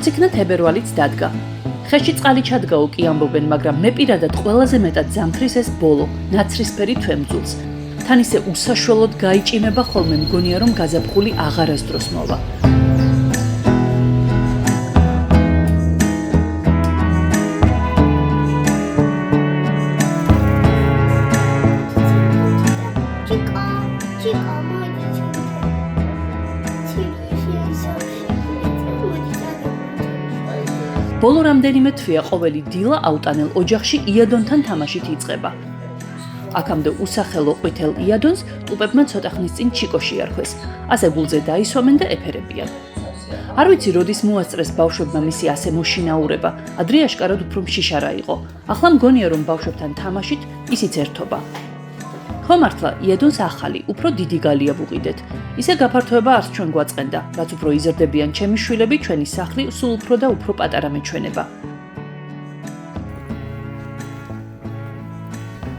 როგორც იქნა თებერვალიც დადგა. ხეში წყალი ჩადგაო კი ამბობენ, მაგრამ მე პირადად ყველაზე მეტად ზამთრის ეს ბოლო, ნაცრისფერი თვემძულს. თან ისე უსაშველოდ გაიჭიმება ხოლმე მგონია რომ გაზაფხული აღარასდროს მოვა. ბოლო რამდენიმე თვეა ყოველი დილა აუტანელ ოჯახში იადონთან თამაშით იწყება. აქამდე usახელო ყვითელ იადონს ტუპებმა ცოტა ხნის წინ ჩიკოში არქვეს. ასე გულზე დაისვამენ და ეფერებიან. არ ვიცი როდის მოასწრეს ბავშვებმა მისი ასე მოშინაურება. ადრე აშკარად უფრო მშიშარა იყო. ახლა მგონია რომ ბავშვებთან თამაშით ისიც ერთობა. ხო მართლა იადონს ახალი, უფრო დიდი გალია ვუყიდეთ. ისე გაფართოება არც ჩვენ გვაწყენდა, რაც უფრო იზრდებიან ჩემი შვილები, ჩვენი სახლი სულ უფრო და უფრო პატარა მეჩვენება.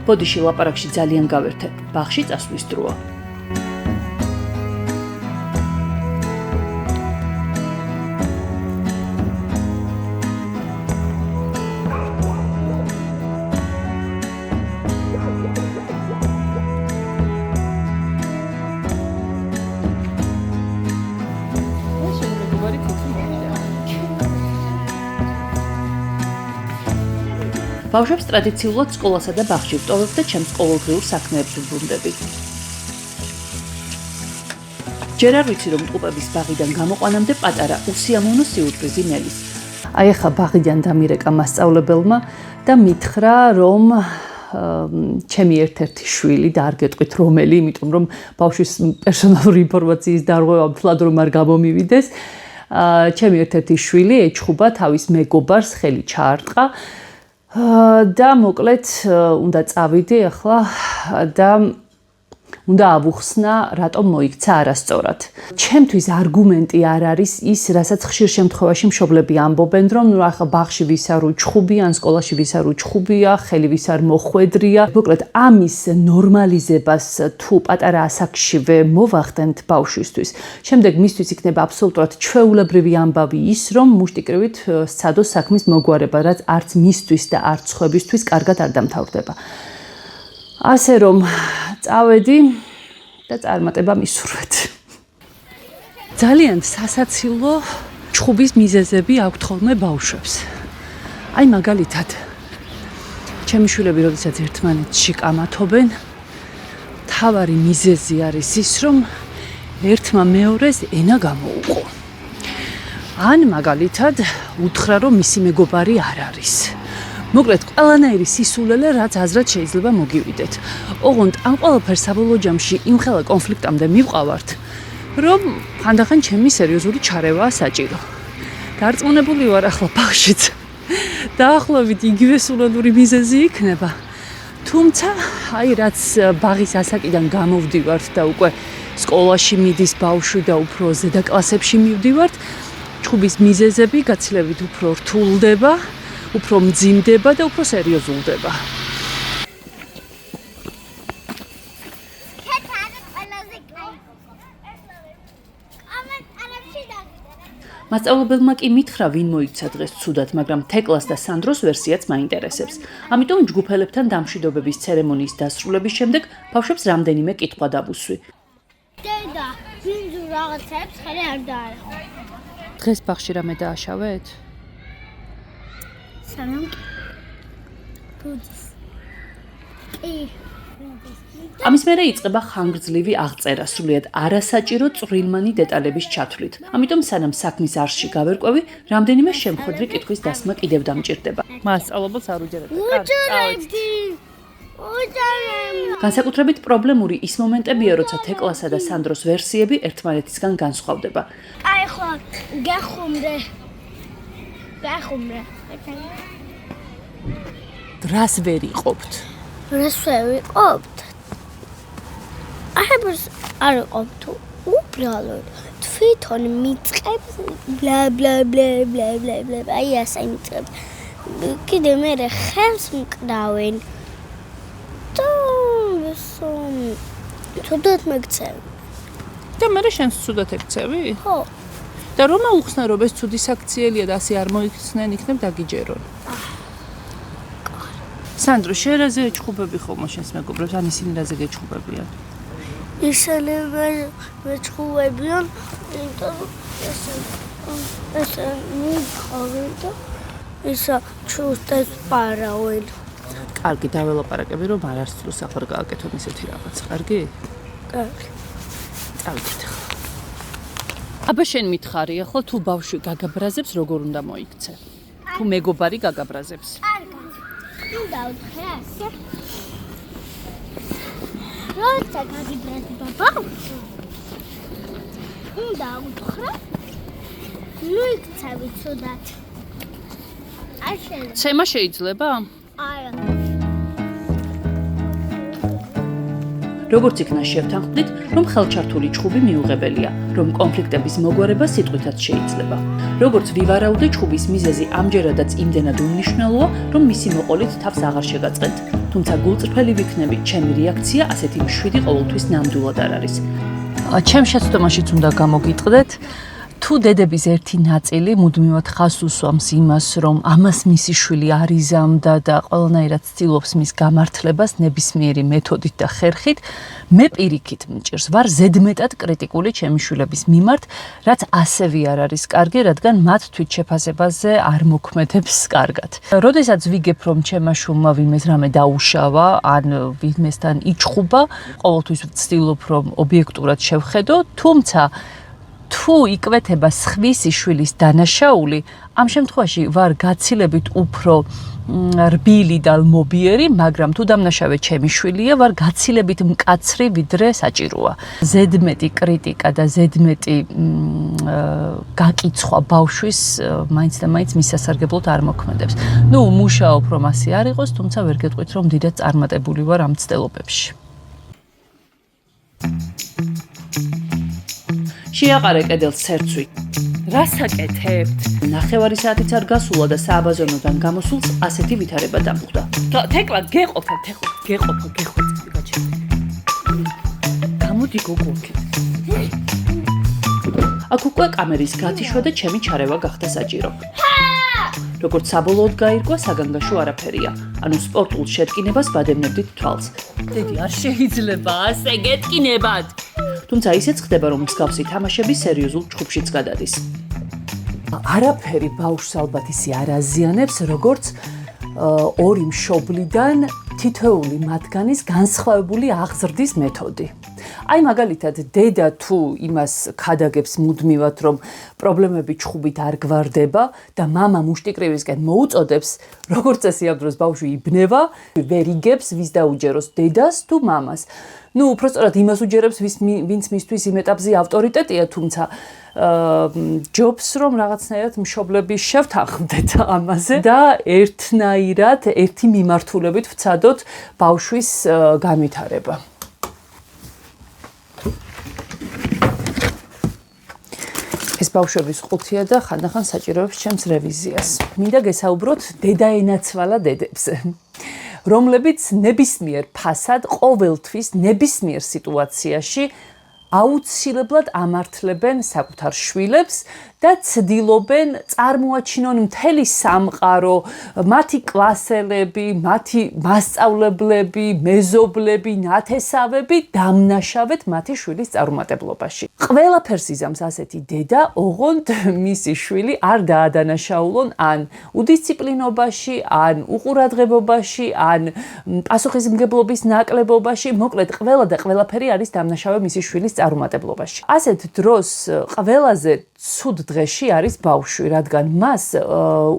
ბოდიში ლაპარაკში ძალიან გავერთე, ბაღში წასვლის დროა. ბავშვებს ტრადიციულად სკოლასა და ბაღში ვტოვებ და ჩემს ყოველდღიურ საქმეებს ვუბრუნდები. ჯერ არ ვიცი რომ ტუპების ბაღიდან გამოყვანამდე პატარა უსიამოვნო სიურპრიზი მელის. აი ახლა ბაღიდან დამირეკა მასწავლებელმა და მითხრა რომ ჩემი ერთ-ერთი შვილი და არ გეტყვით რომელი, იმიტომ რომ ბავშვის პერსონალური ინფორმაციის დარღვევა მთლად რომ არ გამომივიდეს. ჩემი ერთ-ერთი შვილი ეჩხუბა თავის მეგობარს, ხელი ჩაარტყა. და მოკლედ უნდა წავიდე ახლა და უნდა ავუხსნა რატომ მოიქცა არასწორად. ჩემთვის არგუმენტი არ არის ის, რასაც ხშირ შემთხვევაში მშობლები ამბობენ, რომ ახლა ბაღში ვის არ უჩხუბია, ან სკოლაში ვის არ უჩხუბია, ხელი ვის არ მოხვედრია. მოკლედ ამის ნორმალიზებას თუ პატარა ასაკშივე მოვახდენთ ბავშვისთვის, შემდეგ მისთვის იქნება აბსოლუტურად ჩვეულებრივი ამბავი ის, რომ მუშტიკრივით სცადოს საქმის მოგვარება, რაც არც მისთვის და არც სხვებისთვის კარგად არ დამთავრდება. ასე რომ წავედი და წარმატება მისურვეთ. ძალიან სასაცილო ჩხუბის მიზეზები აქვთ ხოლმე ბავშვებს. აი მაგალითად, ჩემი შვილები როდესაც ერთმანეთში კამათობენ, თავარი მიზეზი არის ის, რომ ერთმა მეორეს ენა გამოუყო. ან მაგალითად უთხრა, რომ მისი მეგობარი არ არის. მოკლედ ყველანაირი სისულელე რაც აზრად შეიძლება მოგივიდეთ. ოღონდ ამ ყველაფერს საბოლოო ჯამში იმხელა კონფლიქტამდე მივყავართ, რომ ხანდახან ჩემი სერიოზული ჩარევაა საჭირო. დარწმუნებული ვარ ახლა ბავშვიც დაახლოებით იგივე სულელური მიზეზი იქნება. თუმცა აი რაც ბაღის ასაკიდან გამოვდივართ და უკვე სკოლაში მიდის ბავშვი და უფრო ზედა კლასებში მივდივართ, ჩხუბის მიზეზები გაცილებით უფრო რთულდება. უფრო მძიმდება და უფრო სერიოზულდება. მასწავლებელმა კი მითხრა, ვინ მოიქცა დღეს ცუდად, მაგრამ თეკლას და სანდროს ვერსიაც მაინტერესებს. ამიტომ ჯგუფელებთან დამშვიდობების ცერემონიის დასრულების შემდეგ ბავშვებს რამდენიმე კითხვა დავუსვი. დედა, ვინ რაღაცებს ხელი არ დაარღვე. დღეს ბაღში რამე დააშავეთ? სანამ ბუდის. ამის მერე იწყება ხანგრძლივი აღწერა, სრულიად არასაჭირო წვრილმანი დეტალების ჩათვლით. ამიტომ სანამ საქმის არში გავერკვევი, რამდენიმე შემხვედრი კითხვის დასმა კიდევ დამჭირდება. მასწავლებელს არ უჯერებდა. განსაკუთრებით პრობლემური ის მომენტებია, როცა თეკლასა და სანდროს ვერსიები ერთმანეთისგან განსხვავდება. აი ხო, გახუმრე. რას ვერ იყოფთ? რას ვერ იყოფთ? არ იყოფთ უბრალოდ თვითონ მიწყებს ბლა ბლა ბლა ბლა ბლა ბლა აი ასე მიწყებს. კიდე მე ხელს მკრავენ. ცუდად მეკცევი. და მე შენს ცუდად ეკცევი? ხო. და რომ აუხსნა რომ ეს ცუდი საქციელია და ასე არ მოიხსნიან იქნებ დაგიჯერონ. სანდრო, შენ რაზე ეჩხუბები ხოლმე შენს მეგობრებს, ან ისინი რაზე გეჩხუბებიან? ისინი მეჩხუბებიან, იმიტომ ესე მიყავენ და ისა ჩუსტეს პარავენ. კარგი, დაველაპარაკები რომ არ არის თლოს ახლა გააკეთონ ისეთი რაღაც, კარგი? კარგი. წავიდეთ ახლა. აბა შენ მითხარია ხო თუ ბავშვი გაგაბრაზებს როგორ უნდა მოიქცე? თუ მეგობარი გაგაბრაზებს. უნდა უთხრა ასე. როცა გაგიბრაზება ბავშვი. უნდა უთხრა. ნუ იქცევი ცუდად. ცემა შეიძლება? არა. როგორც იქნა შევთანხმდით, რომ ხელჩართული ჩხუბი მიუღებელია, რომ კონფლიქტების მოგვარება სიტყვითაც შეიძლება. როგორც ვივარაუდე, ჩხუბის მიზეზი ამჯერადაც იმდენად უმნიშვნელოა, რომ მისი მოყოლით თავს აღარ შეგაწყენთ. თუმცა გულწრფელი ვიქნები, ჩემი რეაქცია ასეთი მშვიდი ყოველთვის ნამდვილად არ არის. ჩემ შეცდომაშიც უნდა გამოგიტყდეთ, თუ დედების ერთი ნაწილი მუდმივად ხაზს უსვამს იმას, რომ ამას მისი შვილი არ იზამდა და ყველანაირად ცდილობს მის გამართლებას ნებისმიერი მეთოდით და ხერხით, მე პირიქით მჭირს ვარ ზედმეტად კრიტიკული ჩემი შვილების მიმართ, რაც ასევე არ არის კარგი, რადგან მათ თვითშეფასებაზე არ მოქმედებს კარგად. როდესაც ვიგებ, რომ ჩემმა შვილმა ვინმეს რამე დაუშავა, ან ვინმესთან იჩხუბა, ყოველთვის ვცდილობ, რომ ობიექტურად შევხედო, თუმცა თუ იკვეთება სხვისი შვილის დანაშაული, ამ შემთხვევაში ვარ გაცილებით უფრო რბილი და ლმობიერი, მაგრამ თუ დამნაშავე ჩემი შვილია, ვარ გაცილებით მკაცრი, ვიდრე საჭიროა. ზედმეტი კრიტიკა და ზედმეტი გაკიცხვა ბავშვის მაინც და მაინც მის სასარგებლოდ არ მოქმედებს. ნუ მუშაობ რომ ასე არ იყოს, თუმცა ვერ გეტყვით რომ დიდად წარმატებული ვარ ამ ცდილობებში. შეაყარე კედელს ცერცვი. რას აკეთებთ? ნახევარი საათიც არ გასულა და სააბაზონოდან გამოსულს ასეთი ვითარება დამხვდა. თეკლა გეყოფა, გეყოფა. გამოდი გოგო. აქ უკვე კამერის გათიშვა და ჩემი ჩარევა გახდა საჭირო. როგორც საბოლოოდ გაირკვა, საგანგაშო არაფერია. ანუ სპორტულ შეტკინებას ვადევნებდით თვალს. დედი, არ შეიძლება ასე გეტკინებად. თუმცა ისეც ხდება, რომ მსგავსი თამაშები სერიოზულ ჩხუბშიც გადადის. არაფერი ბავშვს ალბათ ისე არ აზიანებს, როგორც ორი მშობლიდან თითოეული მათგანის განსხვავებული აღზრდის მეთოდი. აი მაგალითად, დედა თუ იმას ქადაგებს მუდმივად, რომ პრობლემები ჩხუბით არ გვარდება და მამა მუშტიკრივისკენ მოუწოდებს, როგორც წესი ამ დროს ბავშვი იბნევა, ვერ იგებს ვის დაუჯეროს, დედას თუ მამას. ნუ უბრალოდ იმას უჯერებს, ვინც მისთვის იმ ეტაპზე ავტორიტეტია, თუმცა ჯობს რომ რაღაცნაირად მშობლები შევთანხმდეთ ამაზე და ერთნაირად, ერთი მიმართულებით ვცადოთ ბავშვის განვითარება. ეს ბავშვების ყუთია და ხანდახან საჭიროებს ჩემს რევიზიას. მინდა გესაუბროთ დედაენაცვალა დედებზე, რომლებიც ნებისმიერ ფასად ყოველთვის ნებისმიერ სიტუაციაში აუცილებლად ამართლებენ საკუთარ შვილებს და ცდილობენ წარმოაჩინონ მთელი სამყარო, მათი კლასელები, მათი მასწავლებლები, მეზობლები, ნათესავები დამნაშავეთ მათი შვილის წარუმატებლობაში. ყველაფერს იზამს ასეთი დედა, ოღონდ მისი შვილი არ დაადანაშაულონ ან უდისციპლინობაში, ან უყურადღებობაში, ან პასუხისმგებლობის ნაკლებობაში, მოკლედ ყველა და ყველაფერი არის დამნაშავე მისი შვილის წარუმატებლობაში. ასეთ დროს ყველაზე ცუდ დღეში არის ბავშვი, რადგან მას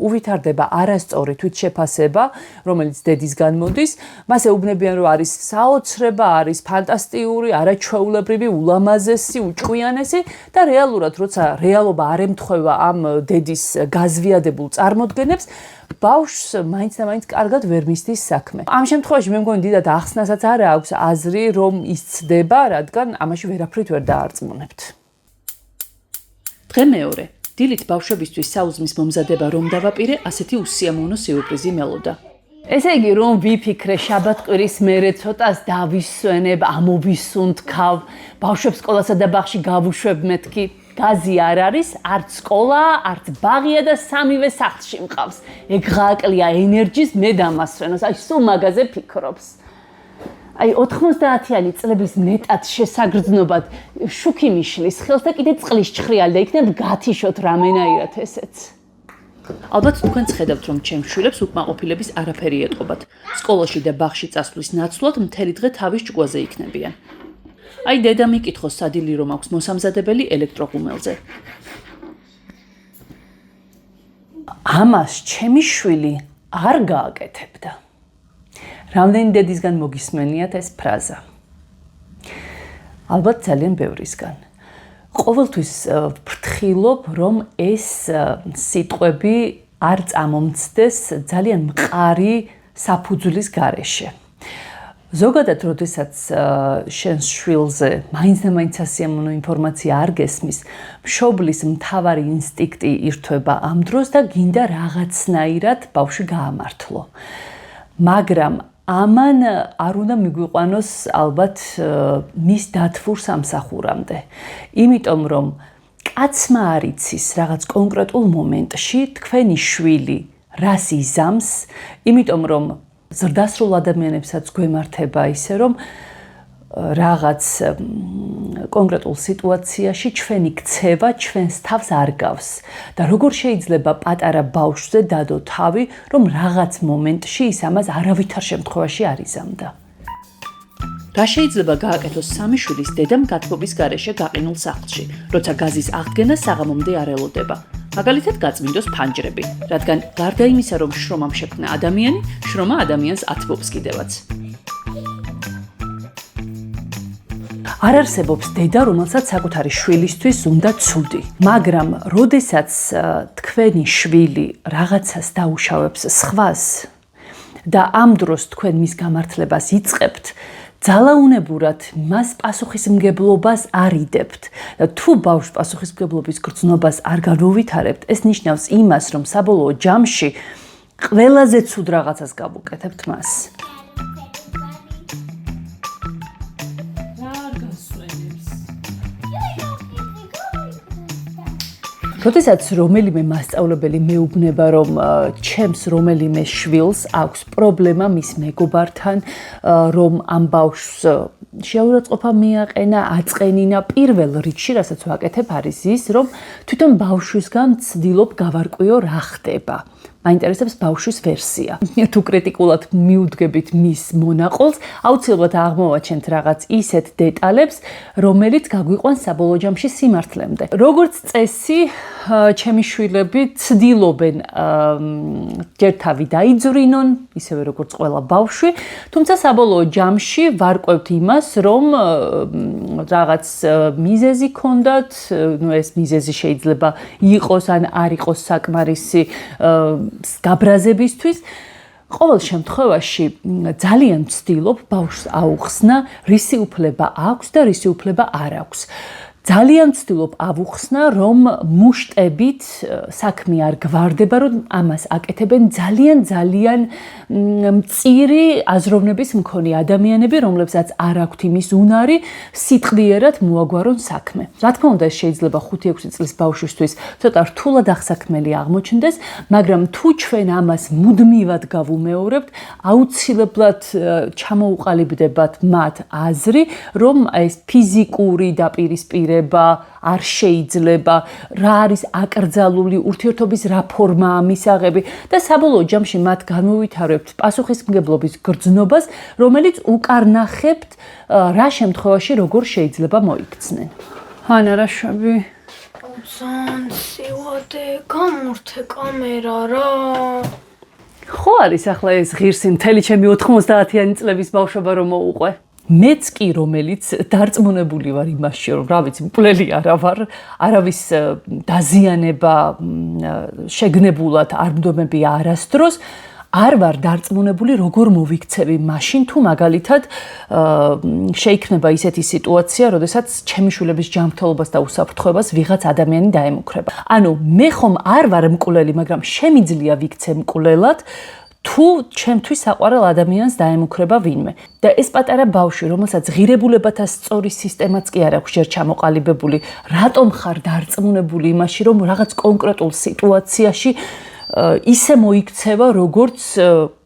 უვითარდება არასწორი თვითშეფასება, რომელიც დედისგან მოდის, მას ეუბნებიან, რომ არის საოცრება, არის ფანტასტიკური, არაჩვეულებრივი, ულამაზესი, უჭკვიანესი და რეალურად, როცა რეალობა არ ემთხვევა ამ დედის გაზვიადებულ წარმოდგენებს, ბავშვს მაინც და მაინც კარგად ვერ მისდის საქმე. ამ შემთხვევაში მე მგონი დიდად ახსნასაც არ აქვს აზრი, რომ ის ცდება, რადგან ამაში ვერაფრით ვერ დაარწმუნებთ. დღე მეორე. დილით ბავშვებისთვის საუზმის მომზადება რომ დავაპირე, ასეთი უსიამოვნო სიურპრიზი მელოდა. ესე იგი, რომ ვიფიქრე შაბათ-კვირის მერე ცოტას დავისვენებ, ამოვისუნთქავ, ბავშვებს სკოლასა და ბაღში გავუშვებ მეთქი. გაზი არ არის, არც სკოლა, არც ბაღია და სამივე სახლში მყავს. ეგ გააკლია ენერგიის მე დამასვენოს, აი სულ მაგაზე ფიქრობს. აი 90-იანი წლების მეტად შესაგრძნობად შუქი მიშლის ხელს და კიდე წყლის ჭხრიალი და იქნებ გათიშოთ რამენაირად ესეც. ალბათ თქვენც ხედავთ რომ ჩემს შვილებს უკმაყოფილების არაფერი ეტყობათ. სკოლაში და ბაღში წასვლის ნაცვლად მთელი დღე თავის ჭკუაზე იქნებიან. აი დედა მიკითხოს სადილი რომ აქვს მოსამზადებელი ელექტროღუმელზე. ამას ჩემი შვილი არ გააკეთებდა. რამდენი დედისგან მოგისმენიათ ეს ფრაზა? ალბათ ძალიან ბევრისგან. ყოველთვის ვფრთხილობ, რომ ეს სიტყვები არ წამომცდეს ძალიან მყარი საფუძვლის გარეშე. ზოგადად, როდესაც შენს შვილზე მაინც და მაინც სასიამოვნო ინფორმაცია არ გესმის, მშობლის მთავარი ინსტინქტი ირთვება ამ დროს და გინდა რაღაცნაირად ბავშვი გაამართლო. მაგრამ ამან არ უნდა მიგვიყვანოს ალბათ მის დათვურ სამსახურამდე. იმიტომ რომ კაცმა არ იცის რაღაც კონკრეტულ მომენტში თქვენი შვილი რას იზამს, იმიტომ რომ ზრდასრულ ადამიანებსაც გვემართება ისე რომ რაღაც კონკრეტულ სიტუაციაში ჩვენი ქცევა ჩვენს თავს არ გავს და როგორ შეიძლება პატარა ბავშვზე დადო თავი რომ რაღაც მომენტში ის ამას არავითარ შემთხვევაში არ იზამდა. რა შეიძლება გააკეთოს სამი შვილის დედამ გათბობის გარეშე გაყინულ სახლში, როცა გაზის აღდგენა საღამომდე არ ელოდება. მაგალითად გაწმინდოს ფანჯრები, რადგან გარდა იმისა რომ შრომამ შექმნა ადამიანი, შრომა ადამიანს ათბობს კიდევაც. არ არსებობს დედა, რომელსაც საკუთარი შვილისთვის უნდა ცუდი, მაგრამ როდესაც თქვენი შვილი რაღაცას დაუშავებს სხვას და ამ დროს თქვენ მის გამართლებას იწყებთ, ძალაუნებურად მას პასუხისმგებლობას არიდებთ და თუ ბავშვს პასუხისმგებლობის გრძნობას არ განუვითარებთ, ეს ნიშნავს იმას, რომ საბოლოო ჯამში ყველაზე ცუდ რაღაცას გავუკეთებთ მას. როდესაც რომელიმე მასწავლებელი მეუბნება, რომ ჩემს რომელიმე შვილს აქვს პრობლემა მის მეგობართან, რომ ამ ბავშვს შეურაცხყოფა მიაყენა, აწყენინა, პირველ რიგში, რასაც ვაკეთებ, არის ის, რომ თვითონ ბავშვისგან ვცდილობ გავარკვიო რა ხდება. მაინტერესებს ბავშვის ვერსია. თუ კრიტიკულად მიუდგებით მის მონაყოლს, აუცილებლად აღმოვაჩენთ რაღაც ისეთ დეტალებს, რომელიც გაგვიყვანს საბოლოო ჯამში სიმართლემდე. როგორც წესი, ჩემი შვილები ცდილობენ ჯერ თავი დაიძვრინონ, ისევე როგორც ყველა ბავშვი, თუმცა საბოლოო ჯამში ვარკვევთ იმას, რომ რაღაც მიზეზი ქონდათ, ეს მიზეზი შეიძლება იყოს ან არ იყოს საკმარისი გაბრაზებისთვის. ყოველ შემთხვევაში ძალიან ვცდილობ ბავშვს აუხსნა, რისი უფლება აქვს და რისი უფლება არ აქვს. ძალიან ვცდილობ ავუხსნა, რომ მუშტებით საქმე არ გვარდება, რომ ამას აკეთებენ ძალიან მწირი აზროვნების მქონე ადამიანები, რომლებსაც არ აქვთ იმის უნარი სიტყვიერად მოაგვარონ საქმე. რა თქმა უნდა, ეს შეიძლება 5-6 წლის ბავშვისთვის ცოტა რთულად აღსაქმელი აღმოჩნდეს, მაგრამ თუ ჩვენ ამას მუდმივად გავუმეორებთ, აუცილებლად ჩამოუყალიბდებათ მათ აზრი, რომ ეს ფიზიკური დაპირისპირება არ შეიძლება, რა არის აკრძალული ურთიერთობის რა ფორმაა მისაღები და საბოლოო ჯამში მათ განუვითარებთ პასუხისმგებლობის გრძნობას, რომელიც უკარნახებთ რა შემთხვევაში როგორ შეიძლება მოიქცნენ. ჰანა რა შვები? ძალიან სივადე, გამურთე კამერა რა. ხო არის ახლა ეს ღირსი მთელი ჩემი 90-იანი წლების ბავშვობა რომ მოუყვე. მეც კი რომელიც დარწმუნებული ვარ იმაში, რომ რა ვიცი, მკვლელი არა ვარ, არავის დაზიანება შეგნებულად არ მდგომებია არასდროს, არ ვარ დარწმუნებული როგორ მოვიქცევი მაშინ თუ მაგალითად შეიქმნება ისეთი სიტუაცია, როდესაც ჩემი შვილების ჯანმრთელობას და უსაფრთხოებას ვიღაც ადამიანი დაემუქრება. ანუ მე ხომ არ ვარ მკვლელი, მაგრამ შემიძლია ვიქცე მკვლელად თუ ჩემთვის საყვარელ ადამიანს დაემუქრება ვინმე და ეს პატარა ბავშვი, რომელსაც ღირებულებათა სწორი სისტემაც კი არ აქვს ჯერ ჩამოყალიბებული, რატომ ხარ დარწმუნებული იმაში, რომ რაღაც კონკრეტულ სიტუაციაში ისე მოიქცევა, როგორც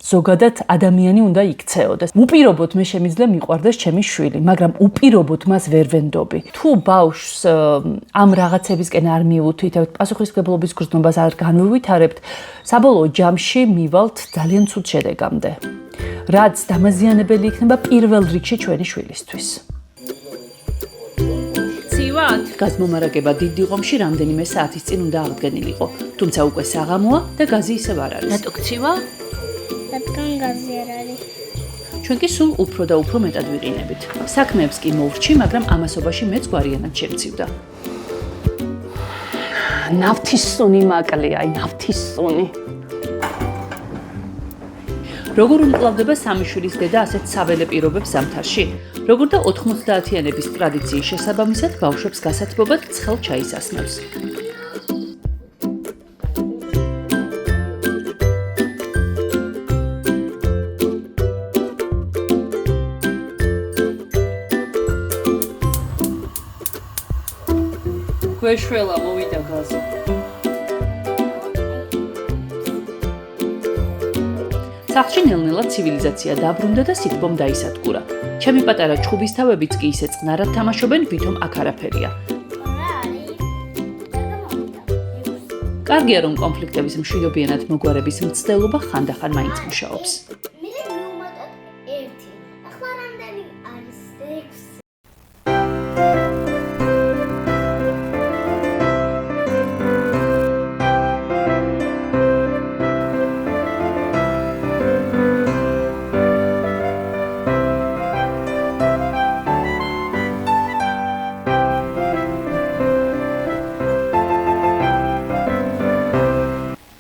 ზოგადად ადამიანი უნდა იქცეოდეს. უპირობოდ მე შემიძლია მიყვარდეს ჩემი შვილი, მაგრამ უპირობოდ მას ვერ ვენდობი. თუ ბავშვს ამ რაღაცებისკენ არ მიუვითარებთ, პასუხისმგებლობის გრძნობას არ განვივითარებთ, საბოლოო ჯამში მივალთ ძალიან ცუდ შედეგამდე. რაც დამაზიანებელი იქნება პირველ რიგში ჩვენი შვილისთვის. გაზმომარაგება დიდ დიღომში რამდენიმე საათის წინ უნდა აღდგენილიყო, თუმცა უკვე საღამოა და გაზი ისევ არ არის. რატო გცივა? რადგან გაზი არ არის. ჩვენ კი სულ უფრო და უფრო მეტად ვიყინებით. საქმეებს კი მოვრჩი, მაგრამ ამასობაში მეც გვარიანად შემცივდა. ნავთის სუნი მაკლია, ნავთის სუნი. როგორ უმკლავდება სამი შვილის დედა ასეთ საველე პირობებს ზამთარში? როგორ და 90-იანების ტრადიციის შესაბამისად ბავშვებს გასათბობად ცხელ ჩაის ასმევს. გვეშველა მოვიდა გაზი. სახლში ნელ-ნელა ცივილიზაცია დაბრუნდა და სიტბომ დაისადგურა. ჩემი პატარა ჩხუბისთავებიც კი ისე წყნარად თამაშობენ, ვითომ აქ არაფერია. კარგია, რომ კონფლიქტების მშვიდობიანად მოგვარების მცდელობა ხანდახან მაინც მუშაობს.